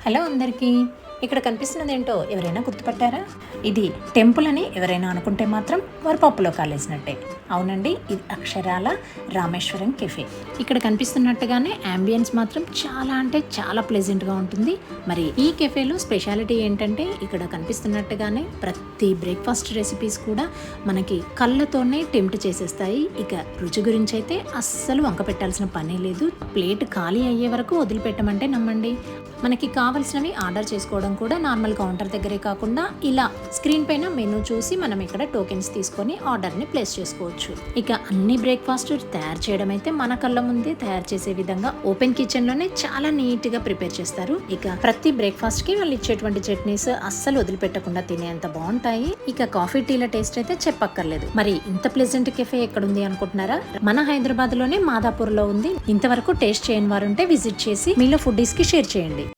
Hello అందరికీ. ఇక్కడ కనిపిస్తున్నది ఏంటో ఎవరైనా గుర్తుపట్టారా? ఇది టెంపుల్ అని ఎవరైనా అనుకుంటే మాత్రం వారు పప్పులో కాలేసినట్టే. అవునండి, ఇది అక్షరాల రామేశ్వరం కెఫే. ఇక్కడ కనిపిస్తున్నట్టుగానే యాంబియన్స్ మాత్రం చాలా అంటే చాలా ప్లెజెంట్గా ఉంటుంది. మరి ఈ కెఫేలో స్పెషాలిటీ ఏంటంటే ఇక్కడ కనిపిస్తున్నట్టుగానే ప్రతి బ్రేక్ఫాస్ట్ రెసిపీస్ కూడా మనకి కళ్ళతోనే టెంప్ట్ చేసేస్తాయి. ఇక రుచి గురించి అయితే అస్సలు వంక పెట్టాల్సిన పనే లేదు. ప్లేట్ ఖాళీ అయ్యే వరకు వదిలిపెట్టమంటే నమ్మండి. మనకి కావాల్సినవి ఆర్డర్ చేసుకోవడం కూడా నార్మల్ కౌంటర్ దగ్గరే కాకుండా ఇలా స్క్రీన్ పైన మెనూ చూసి మనం ఇక్కడ టోకెన్స్ తీసుకొని ఆర్డర్ని ప్లేస్ చేసుకోవచ్చు. ఇక అన్ని బ్రేక్ఫాస్ట్ తయారు చేయడం అయితే మన కళ్ళ ముందే తయారు చేసే విధంగా ఓపెన్ కిచెన్లోనే చాలా నీట్గా ప్రిపేర్ చేస్తారు. ఇక ప్రతి బ్రేక్ఫాస్ట్కి వాళ్ళు ఇచ్చేటువంటి చట్నీస్ అస్సలు వదిలిపెట్టకుండా తినేంత బాగుంటాయి. ఇక కాఫీ టీల టేస్ట్ అయితే చెప్పక్కర్లేదు. మరి ఇంత ప్లెజెంట్ కెఫే ఎక్కడుంది అనుకుంటున్నారా? మన హైదరాబాద్లోనే మాదాపూర్లో ఉంది. ఇంతవరకు టేస్ట్ చేయని వారు ఉంటే విజిట్ చేసి మీలో ఫుడ్డీస్కి షేర్ చేయండి.